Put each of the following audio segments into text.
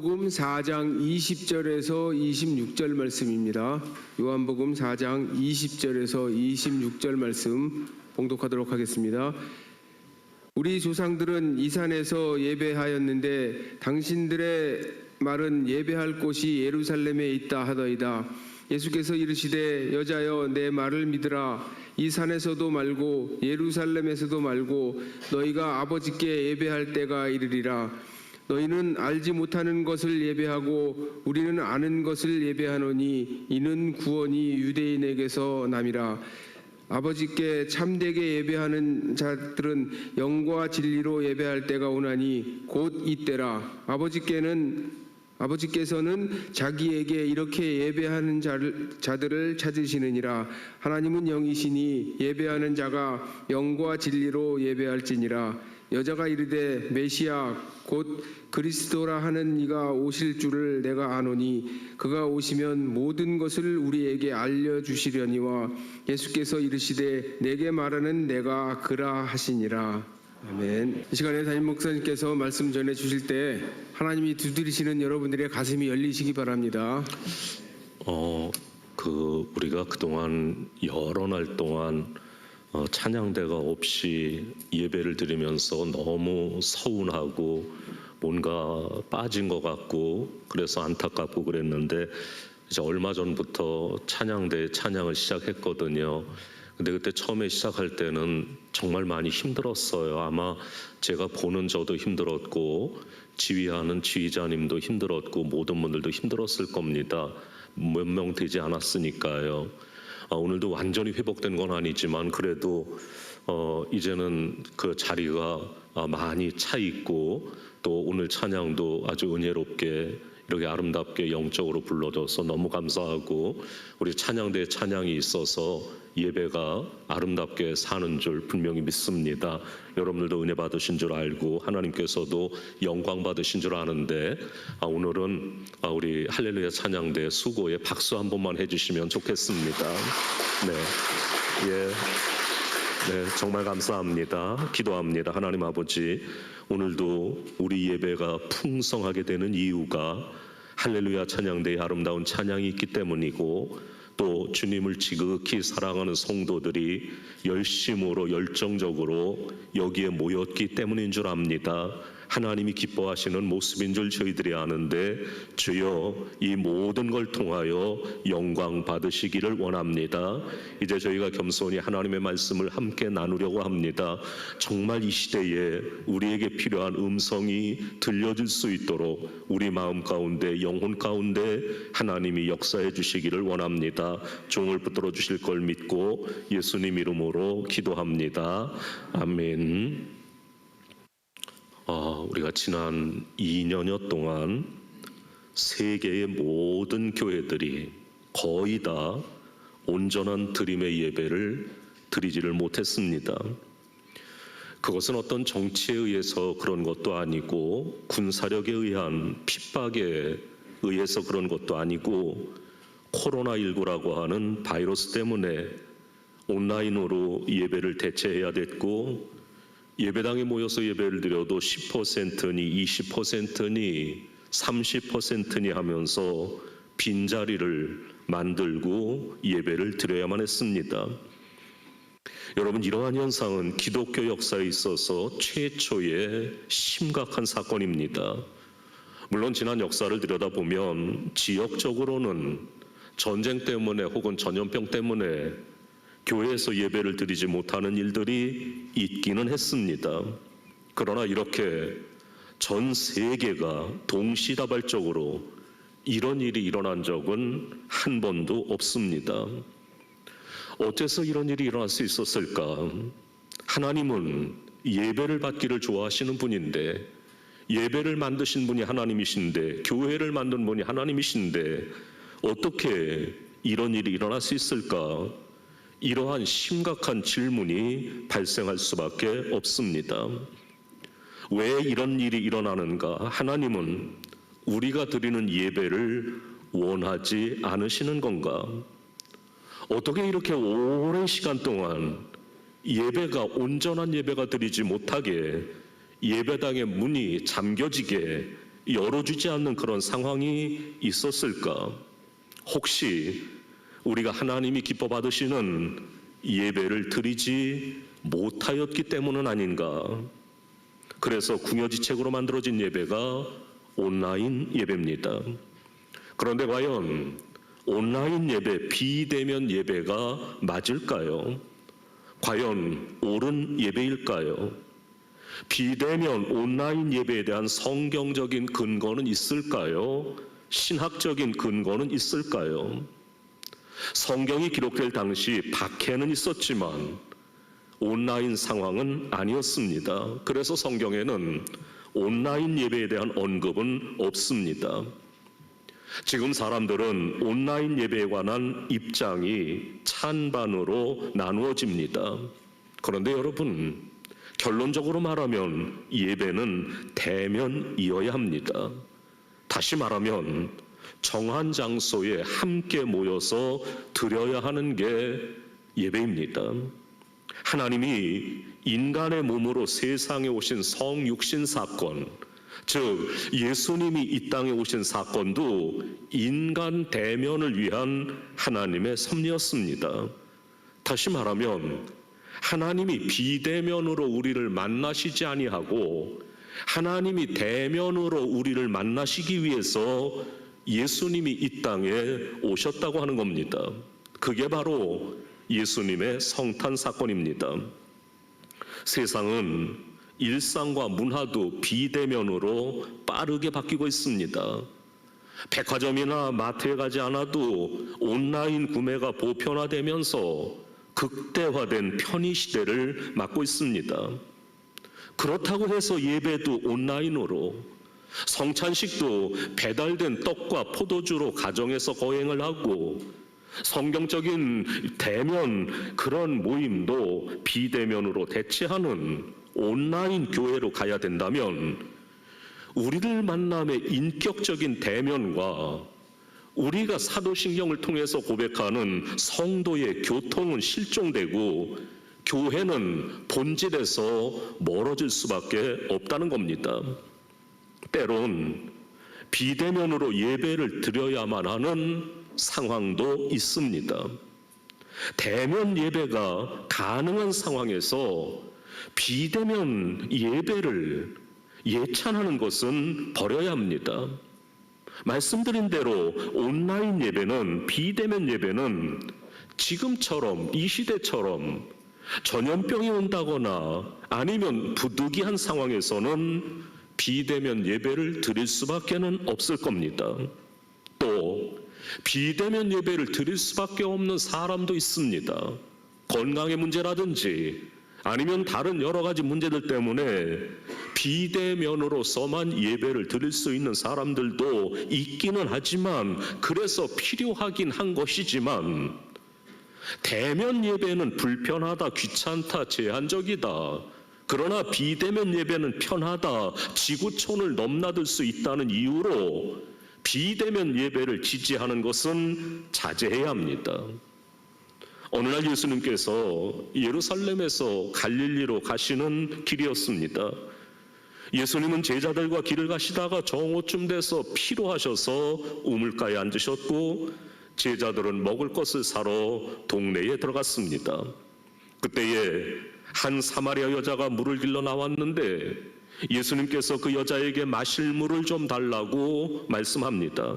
요한복음 4장 20절에서 26절 말씀입니다. 요한복음 4장 20절에서 26절 말씀 봉독하도록 하겠습니다. 우리 조상들은 이 산에서 예배하였는데 당신들의 말은 예배할 곳이 예루살렘에 있다 하더이다. 예수께서 이르시되 여자여 내 말을 믿으라. 이 산에서도 말고 예루살렘에서도 말고 너희가 아버지께 예배할 때가 이르리라. 너희는 알지 못하는 것을 예배하고 우리는 아는 것을 예배하노니 이는 구원이 유대인에게서 남이라. 아버지께 참되게 예배하는 자들은 영과 진리로 예배할 때가 오나니 곧 이때라. 아버지께서는 자기에게 이렇게 예배하는 자들을 찾으시느니라. 하나님은 영이시니 예배하는 자가 영과 진리로 예배할지니라. 여자가 이르되 메시아 곧 그리스도라 하는 이가 오실 줄을 내가 아노니 그가 오시면 모든 것을 우리에게 알려주시려니와 예수께서 이르시되 내게 말하는 내가 그라 하시니라. 아멘. 이 시간에 담임 목사님께서 말씀 전해 주실 때 하나님이 두드리시는 여러분들의 가슴이 열리시기 바랍니다. 우리가 그동안 여러 날 동안 찬양대가 없이 예배를 드리면서 너무 서운하고 뭔가 빠진 것 같고 그래서 안타깝고 그랬는데 이제 얼마 전부터 찬양을 시작했거든요. 근데 그때 처음에 시작할 때는 정말 많이 힘들었어요. 아마 제가 보는 저도 힘들었고 지휘하는 지휘자님도 힘들었고 모든 분들도 힘들었을 겁니다. 몇 명 되지 않았으니까요. 오늘도 완전히 회복된 건 아니지만 그래도 이제는 그 자리가 많이 차 있고 또 오늘 찬양도 아주 은혜롭게 이렇게 아름답게 영적으로 불러줘서 너무 감사하고 우리 찬양대에 찬양이 있어서 예배가 아름답게 사는 줄 분명히 믿습니다. 여러분들도 은혜 받으신 줄 알고 하나님께서도 영광 받으신 줄 아는데 오늘은 우리 할렐루야 찬양대 수고에 박수 한 번만 해주시면 좋겠습니다. 네, 정말 감사합니다. 기도합니다. 하나님 아버지, 오늘도 우리 예배가 풍성하게 되는 이유가 할렐루야 찬양대의 아름다운 찬양이 있기 때문이고 또 주님을 지극히 사랑하는 성도들이 열심으로 열정적으로 여기에 모였기 때문인 줄 압니다. 하나님이 기뻐하시는 모습인 줄 저희들이 아는데 주여 이 모든 걸 통하여 영광 받으시기를 원합니다. 이제 저희가 겸손히 하나님의 말씀을 함께 나누려고 합니다. 정말 이 시대에 우리에게 필요한 음성이 들려질 수 있도록 우리 마음 가운데 영혼 가운데 하나님이 역사해 주시기를 원합니다. 종을 붙들어 주실 걸 믿고 예수님 이름으로 기도합니다. 아멘. 우리가 지난 2년여 동안 세계의 모든 교회들이 거의 다 온전한 드림의 예배를 드리지를 못했습니다. 그것은 어떤 정치에 의해서 그런 것도 아니고 군사력에 의한 핍박에 의해서 그런 것도 아니고 코로나19라고 하는 바이러스 때문에 온라인으로 예배를 대체해야 됐고 예배당에 모여서 예배를 드려도 10%니 20%니 30%니 하면서 빈자리를 만들고 예배를 드려야만 했습니다. 여러분, 이러한 현상은 기독교 역사에 있어서 최초의 심각한 사건입니다. 물론 지난 역사를 들여다보면 지역적으로는 전쟁 때문에 혹은 전염병 때문에 교회에서 예배를 드리지 못하는 일들이 있기는 했습니다. 그러나 이렇게 전 세계가 동시다발적으로 이런 일이 일어난 적은 한 번도 없습니다. 어째서 이런 일이 일어날 수 있었을까? 하나님은 예배를 받기를 좋아하시는 분인데 예배를 만드신 분이 하나님이신데 교회를 만든 분이 하나님이신데 어떻게 이런 일이 일어날 수 있을까? 이러한 심각한 질문이 발생할 수밖에 없습니다. 왜 이런 일이 일어나는가? 하나님은 우리가 드리는 예배를 원하지 않으시는 건가? 어떻게 이렇게 오랜 시간 동안 예배가 온전한 예배가 드리지 못하게 예배당의 문이 잠겨지게 열어주지 않는 그런 상황이 있었을까? 혹시 우리가 하나님이 기뻐 받으시는 예배를 드리지 못하였기 때문은 아닌가? 그래서 궁여지책으로 만들어진 예배가 온라인 예배입니다. 그런데 과연 온라인 예배, 비대면 예배가 맞을까요? 과연 옳은 예배일까요? 비대면 온라인 예배에 대한 성경적인 근거는 있을까요? 신학적인 근거는 있을까요? 성경이 기록될 당시 박해는 있었지만 온라인 상황은 아니었습니다. 그래서 성경에는 온라인 예배에 대한 언급은 없습니다. 지금 사람들은 온라인 예배에 관한 입장이 찬반으로 나누어집니다. 그런데 여러분, 결론적으로 말하면 예배는 대면이어야 합니다. 다시 말하면 정한 장소에 함께 모여서 드려야 하는 게 예배입니다. 하나님이 인간의 몸으로 세상에 오신 성육신 사건, 즉 예수님이 이 땅에 오신 사건도 인간 대면을 위한 하나님의 섭리였습니다. 다시 말하면 하나님이 비대면으로 우리를 만나시지 아니하고 하나님이 대면으로 우리를 만나시기 위해서 예수님이 이 땅에 오셨다고 하는 겁니다. 그게 바로 예수님의 성탄 사건입니다. 세상은 일상과 문화도 비대면으로 빠르게 바뀌고 있습니다. 백화점이나 마트에 가지 않아도 온라인 구매가 보편화되면서 극대화된 편의 시대를 맞고 있습니다. 그렇다고 해서 예배도 온라인으로, 성찬식도 배달된 떡과 포도주로 가정에서 거행을 하고, 성경적인 대면 그런 모임도 비대면으로 대체하는 온라인 교회로 가야 된다면 우리를 만남의 인격적인 대면과 우리가 사도신경을 통해서 고백하는 성도의 교통은 실종되고 교회는 본질에서 멀어질 수밖에 없다는 겁니다. 때론 비대면으로 예배를 드려야만 하는 상황도 있습니다. 대면 예배가 가능한 상황에서 비대면 예배를 예찬하는 것은 버려야 합니다. 말씀드린 대로 온라인 예배는, 비대면 예배는 지금처럼, 이 시대처럼 전염병이 온다거나 아니면 부득이한 상황에서는 비대면 예배를 드릴 수밖에는 없을 겁니다. 또 비대면 예배를 드릴 수밖에 없는 사람도 있습니다. 건강의 문제라든지 아니면 다른 여러 가지 문제들 때문에 비대면으로서만 예배를 드릴 수 있는 사람들도 있기는 하지만, 그래서 필요하긴 한 것이지만, 대면 예배는 불편하다, 귀찮다, 제한적이다, 그러나 비대면 예배는 편하다, 지구촌을 넘나들 수 있다는 이유로 비대면 예배를 지지하는 것은 자제해야 합니다. 어느 날 예수님께서 예루살렘에서 갈릴리로 가시는 길이었습니다. 예수님은 제자들과 길을 가시다가 정오쯤 돼서 피로하셔서 우물가에 앉으셨고 제자들은 먹을 것을 사러 동네에 들어갔습니다. 그때에 한 사마리아 여자가 물을 길러 나왔는데 예수님께서 그 여자에게 마실 물을 좀 달라고 말씀합니다.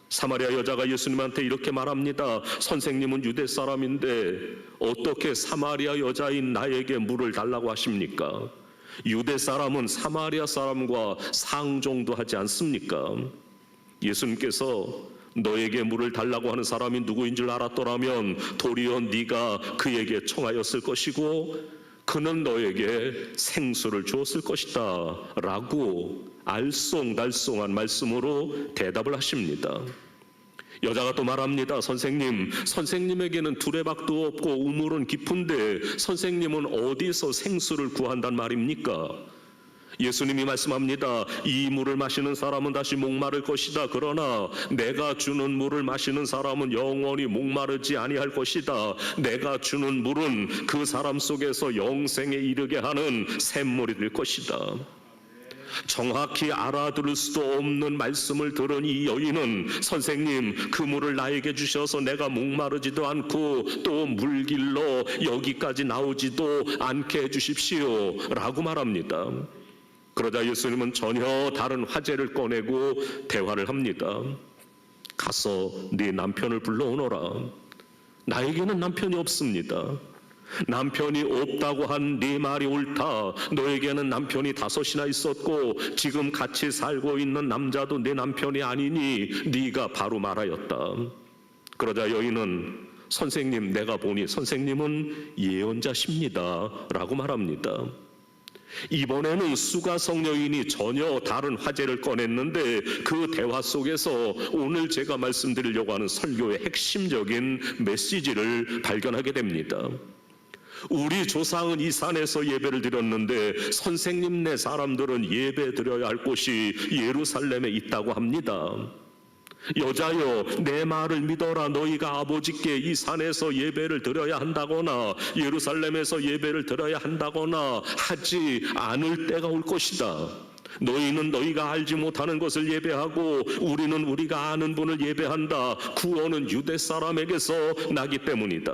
사마리아 여자가 예수님한테 이렇게 말합니다. 선생님은 유대 사람인데 어떻게 사마리아 여자인 나에게 물을 달라고 하십니까? 유대 사람은 사마리아 사람과 상종도 하지 않습니까? 예수님께서 너에게 물을 달라고 하는 사람이 누구인 줄 알았더라면 도리어 네가 그에게 청하였을 것이고 그는 너에게 생수를 주었을 것이다 라고 알쏭달쏭한 말씀으로 대답을 하십니다. 여자가 또 말합니다. 선생님에게는 두레박도 없고 우물은 깊은데 선생님은 어디서 생수를 구한단 말입니까? 예수님이 말씀합니다. 이 물을 마시는 사람은 다시 목마를 것이다. 그러나 내가 주는 물을 마시는 사람은 영원히 목마르지 아니할 것이다. 내가 주는 물은 그 사람 속에서 영생에 이르게 하는 샘물이 될 것이다. 정확히 알아들을 수도 없는 말씀을 들은 이 여인은 선생님, 그 물을 나에게 주셔서 내가 목마르지도 않고 또 물길로 여기까지 나오지도 않게 해주십시오 라고 말합니다. 그러자 예수님은 전혀 다른 화제를 꺼내고 대화를 합니다. 가서 네 남편을 불러오너라. 나에게는 남편이 없습니다. 남편이 없다고 한 네 말이 옳다. 너에게는 남편이 5이나 있었고 지금 같이 살고 있는 남자도 내 남편이 아니니 네가 바로 말하였다. 그러자 여인은 선생님, 내가 보니 선생님은 예언자십니다 라고 말합니다. 이번에는 수가성 여인이 전혀 다른 화제를 꺼냈는데 그 대화 속에서 오늘 제가 말씀드리려고 하는 설교의 핵심적인 메시지를 발견하게 됩니다. 우리 조상은 이 산에서 예배를 드렸는데 선생님네 사람들은 예배 드려야 할 곳이 예루살렘에 있다고 합니다. 여자여, 내 말을 믿어라. 너희가 아버지께 이 산에서 예배를 드려야 한다거나 예루살렘에서 예배를 드려야 한다거나 하지 않을 때가 올 것이다. 너희는 너희가 알지 못하는 것을 예배하고 우리는 우리가 아는 분을 예배한다. 구원은 유대 사람에게서 나기 때문이다.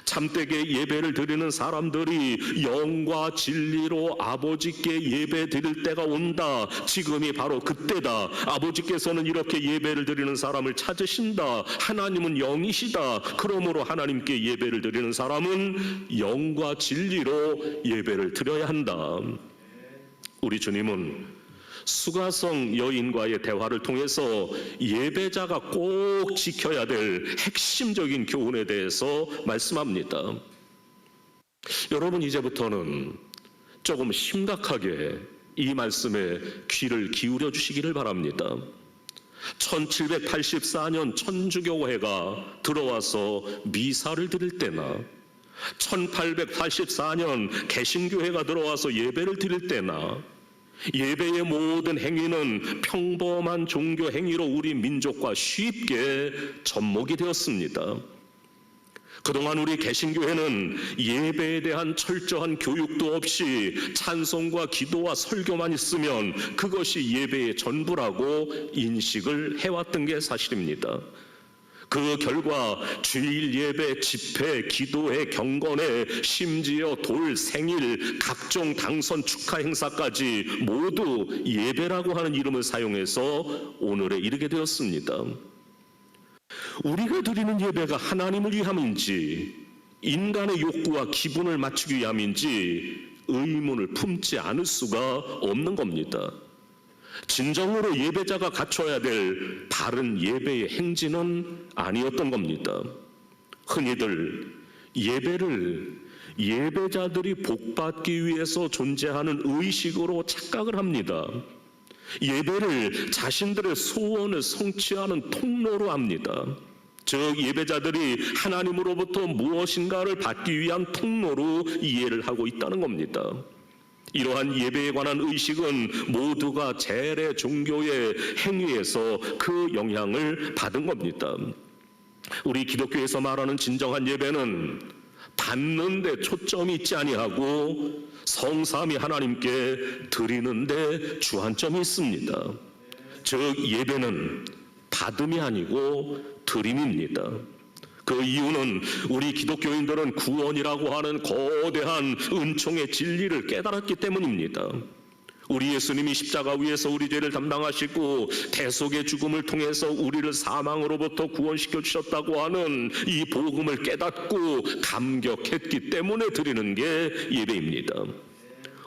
참되게 예배를 드리는 사람들이 영과 진리로 아버지께 예배 드릴 때가 온다. 지금이 바로 그때다. 아버지께서는 이렇게 예배를 드리는 사람을 찾으신다. 하나님은 영이시다. 그러므로 하나님께 예배를 드리는 사람은 영과 진리로 예배를 드려야 한다. 우리 주님은 수가성 여인과의 대화를 통해서 예배자가 꼭 지켜야 될 핵심적인 교훈에 대해서 말씀합니다. 여러분, 이제부터는 조금 심각하게 이 말씀에 귀를 기울여 주시기를 바랍니다. 1784년 천주교회가 들어와서 미사를 드릴 때나 1884년 개신교회가 들어와서 예배를 드릴 때나 예배의 모든 행위는 평범한 종교 행위로 우리 민족과 쉽게 접목이 되었습니다. 그동안 우리 개신교회는 예배에 대한 철저한 교육도 없이 찬송과 기도와 설교만 있으면 그것이 예배의 전부라고 인식을 해왔던 게 사실입니다. 그 결과 주일 예배, 집회, 기도회, 경건회, 심지어 돌, 생일, 각종 당선 축하 행사까지 모두 예배라고 하는 이름을 사용해서 오늘에 이르게 되었습니다. 우리가 드리는 예배가 하나님을 위함인지 인간의 욕구와 기분을 맞추기 위함인지 의문을 품지 않을 수가 없는 겁니다. 진정으로 예배자가 갖춰야 될 바른 예배의 행진은 아니었던 겁니다. 흔히들 예배를 예배자들이 복받기 위해서 존재하는 의식으로 착각을 합니다. 예배를 자신들의 소원을 성취하는 통로로 합니다. 즉 예배자들이 하나님으로부터 무엇인가를 받기 위한 통로로 이해를 하고 있다는 겁니다. 이러한 예배에 관한 의식은 모두가 재래 종교의 행위에서 그 영향을 받은 겁니다. 우리 기독교에서 말하는 진정한 예배는 받는 데 초점이 있지 아니하고 성삼위 하나님께 드리는 데 주안점이 있습니다. 즉 예배는 받음이 아니고 드림입니다. 그 이유는 우리 기독교인들은 구원이라고 하는 거대한 은총의 진리를 깨달았기 때문입니다. 우리 예수님이 십자가 위에서 우리 죄를 담당하시고 대속의 죽음을 통해서 우리를 사망으로부터 구원시켜 주셨다고 하는 이 복음을 깨닫고 감격했기 때문에 드리는 게 예배입니다.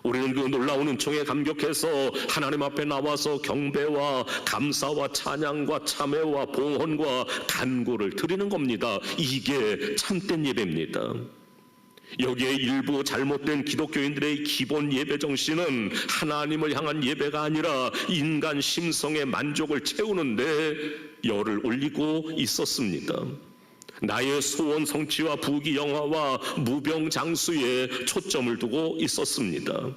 우리는 그 놀라운 은총에 감격해서 하나님 앞에 나와서 경배와 감사와 찬양과 참회와 봉헌과 간구를 드리는 겁니다. 이게 참된 예배입니다. 여기에 일부 잘못된 기독교인들의 기본 예배 정신은 하나님을 향한 예배가 아니라 인간 심성의 만족을 채우는데 열을 올리고 있었습니다. 나의 소원 성취와 부귀 영화와 무병장수에 초점을 두고 있었습니다.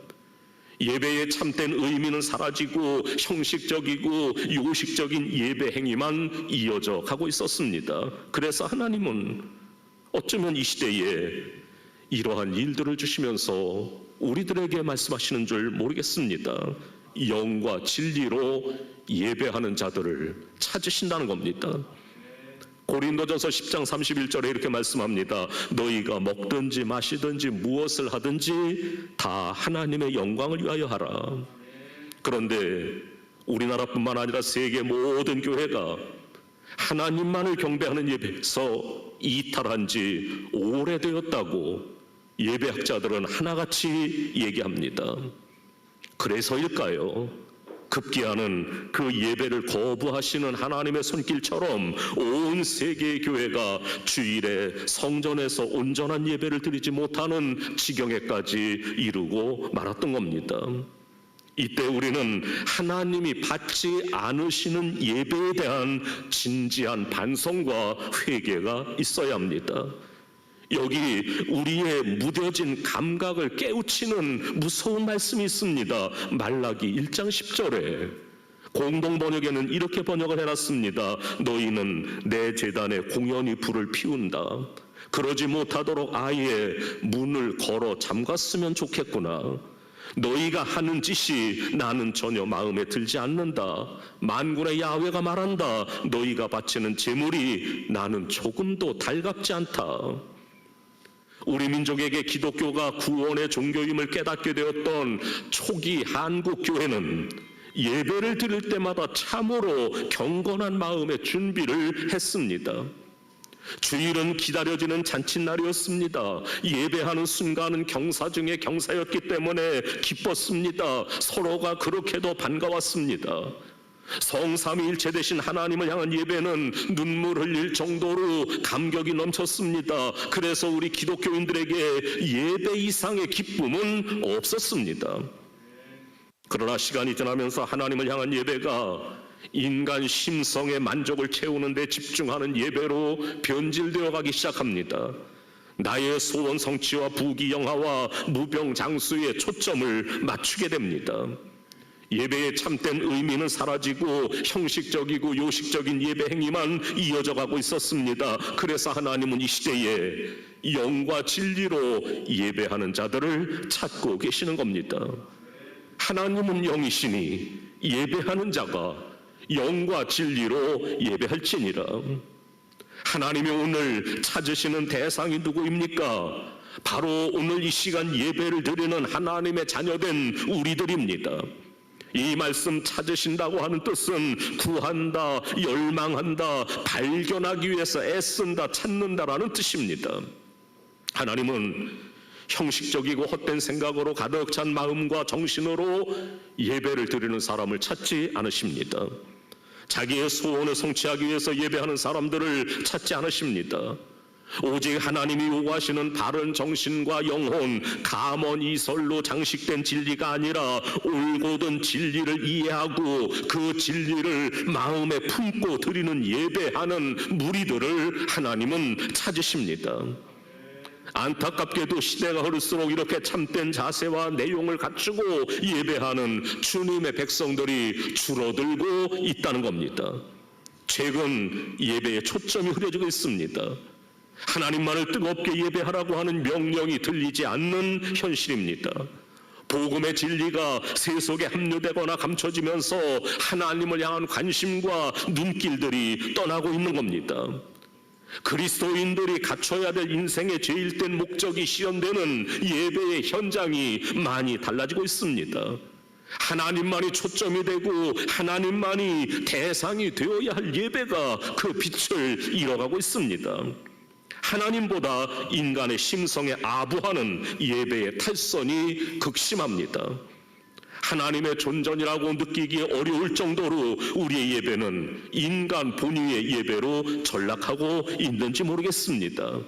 예배의 참된 의미는 사라지고 형식적이고 요식적인 예배 행위만 이어져 가고 있었습니다. 그래서 하나님은 어쩌면 이 시대에 이러한 일들을 주시면서 우리들에게 말씀하시는 줄 모르겠습니다. 영과 진리로 예배하는 자들을 찾으신다는 겁니다. 고린도전서 10장 31절에 이렇게 말씀합니다. 너희가 먹든지 마시든지 무엇을 하든지 다 하나님의 영광을 위하여 하라. 그런데 우리나라뿐만 아니라 세계 모든 교회가 하나님만을 경배하는 예배에서 이탈한 지 오래되었다고 예배학자들은 하나같이 얘기합니다. 그래서일까요? 급기야는 그 예배를 거부하시는 하나님의 손길처럼 온 세계의 교회가 주일에 성전에서 온전한 예배를 드리지 못하는 지경에까지 이르고 말았던 겁니다. 이때 우리는 하나님이 받지 않으시는 예배에 대한 진지한 반성과 회개가 있어야 합니다. 여기 우리의 무뎌진 감각을 깨우치는 무서운 말씀이 있습니다. 말라기 1장 10절에 공동번역에는 이렇게 번역을 해놨습니다. 너희는 내 제단에 공연히 불을 피운다. 그러지 못하도록 아예 문을 걸어 잠갔으면 좋겠구나. 너희가 하는 짓이 나는 전혀 마음에 들지 않는다. 만군의 야훼가 말한다. 너희가 바치는 제물이 나는 조금도 달갑지 않다. 우리 민족에게 기독교가 구원의 종교임을 깨닫게 되었던 초기 한국 교회는 예배를 드릴 때마다 참으로 경건한 마음의 준비를 했습니다. 주일은 기다려지는 잔칫날이었습니다. 예배하는 순간은 경사 중에 경사였기 때문에 기뻤습니다. 서로가 그렇게도 반가웠습니다. 성삼위일체 되신 하나님을 향한 예배는 눈물 흘릴 정도로 감격이 넘쳤습니다. 그래서 우리 기독교인들에게 예배 이상의 기쁨은 없었습니다. 그러나 시간이 지나면서 하나님을 향한 예배가 인간 심성의 만족을 채우는 데 집중하는 예배로 변질되어 가기 시작합니다. 나의 소원 성취와 부귀영화와 무병장수에 초점을 맞추게 됩니다. 예배의 참된 의미는 사라지고 형식적이고 요식적인 예배 행위만 이어져 가고 있었습니다. 그래서 하나님은 이 시대에 영과 진리로 예배하는 자들을 찾고 계시는 겁니다. 하나님은 영이시니 예배하는 자가 영과 진리로 예배할지니라. 하나님이 오늘 찾으시는 대상이 누구입니까? 바로 오늘 이 시간 예배를 드리는 하나님의 자녀된 우리들입니다. 이 말씀 찾으신다고 하는 뜻은 구한다, 열망한다, 발견하기 위해서 애쓴다, 찾는다라는 뜻입니다. 하나님은 형식적이고 헛된 생각으로 가득 찬 마음과 정신으로 예배를 드리는 사람을 찾지 않으십니다. 자기의 소원을 성취하기 위해서 예배하는 사람들을 찾지 않으십니다. 오직 하나님이 요구하시는 바른 정신과 영혼, 감언이설로 장식된 진리가 아니라 올곧은 진리를 이해하고 그 진리를 마음에 품고 드리는 예배하는 무리들을 하나님은 찾으십니다. 안타깝게도 시대가 흐를수록 이렇게 참된 자세와 내용을 갖추고 예배하는 주님의 백성들이 줄어들고 있다는 겁니다. 최근 예배에 초점이 흐려지고 있습니다. 하나님만을 뜨겁게 예배하라고 하는 명령이 들리지 않는 현실입니다. 복음의 진리가 세속에 합류되거나 감춰지면서 하나님을 향한 관심과 눈길들이 떠나고 있는 겁니다. 그리스도인들이 갖춰야 될 인생의 제일된 목적이 실현되는 예배의 현장이 많이 달라지고 있습니다. 하나님만이 초점이 되고 하나님만이 대상이 되어야 할 예배가 그 빛을 잃어가고 있습니다. 하나님보다 인간의 심성에 아부하는 예배의 탈선이 극심합니다. 하나님의 존전이라고 느끼기 어려울 정도로 우리의 예배는 인간 본위의 예배로 전락하고 있는지 모르겠습니다.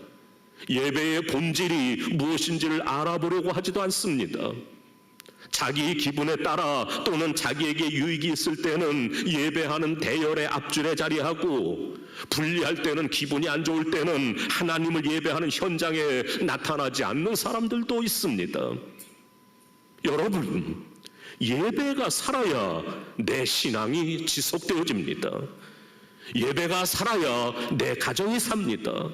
예배의 본질이 무엇인지를 알아보려고 하지도 않습니다. 자기 기분에 따라 또는 자기에게 유익이 있을 때는 예배하는 대열의 앞줄에 자리하고 불리할 때는, 기분이 안 좋을 때는 하나님을 예배하는 현장에 나타나지 않는 사람들도 있습니다. 여러분, 예배가 살아야 내 신앙이 지속되어집니다. 예배가 살아야 내 가정이 삽니다.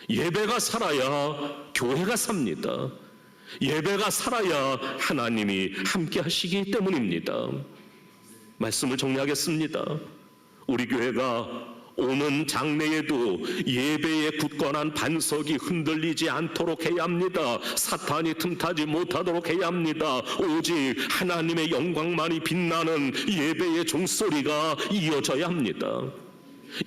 예배가 살아야 교회가 삽니다. 예배가 살아야 하나님이 함께 하시기 때문입니다. 말씀을 정리하겠습니다. 우리 교회가 오는 장래에도 예배의 굳건한 반석이 흔들리지 않도록 해야 합니다. 사탄이 틈타지 못하도록 해야 합니다. 오직 하나님의 영광만이 빛나는 예배의 종소리가 이어져야 합니다.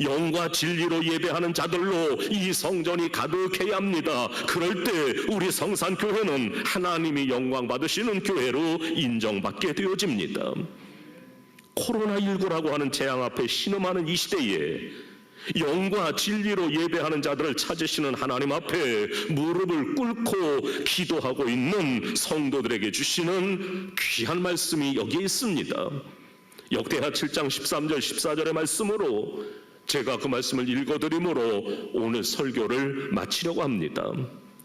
영과 진리로 예배하는 자들로 이 성전이 가득해야 합니다. 그럴 때 우리 성산교회는 하나님이 영광 받으시는 교회로 인정받게 되어집니다. 코로나19라고 하는 재앙 앞에 신음하는 이 시대에 영과 진리로 예배하는 자들을 찾으시는 하나님 앞에 무릎을 꿇고 기도하고 있는 성도들에게 주시는 귀한 말씀이 여기에 있습니다. 역대하 7장 13절 14절의 말씀으로 제가 그 말씀을 읽어드림으로 오늘 설교를 마치려고 합니다.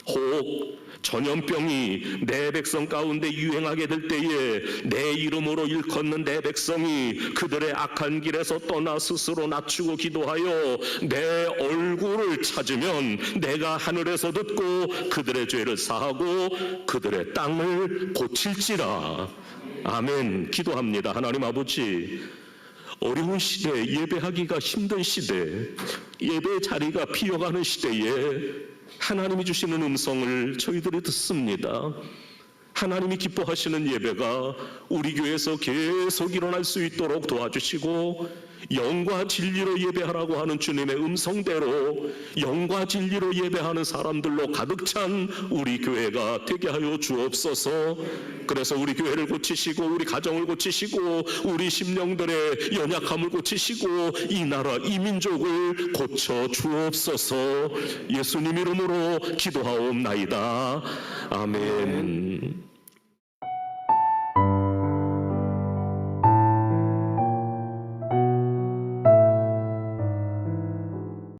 혹 전염병이 내 백성 가운데 유행하게 될 때에 내 이름으로 일컫는 내 백성이 그들의 악한 길에서 떠나 스스로 낮추고 기도하여 내 얼굴을 찾으면 내가 하늘에서 듣고 그들의 죄를 사하고 그들의 땅을 고칠지라. 아멘. 기도합니다. 하나님 아버지, 어려운 시대, 예배하기가 힘든 시대, 예배의 자리가 비어가는 시대에 하나님이 주시는 음성을 저희들이 듣습니다. 하나님이 기뻐하시는 예배가 우리 교회에서 계속 일어날 수 있도록 도와주시고 영과 진리로 예배하라고 하는 주님의 음성대로 영과 진리로 예배하는 사람들로 가득 찬 우리 교회가 되게 하여 주옵소서. 그래서 우리 교회를 고치시고 우리 가정을 고치시고 우리 심령들의 연약함을 고치시고 이 나라 이 민족을 고쳐 주옵소서. 예수님 이름으로 기도하옵나이다. 아멘.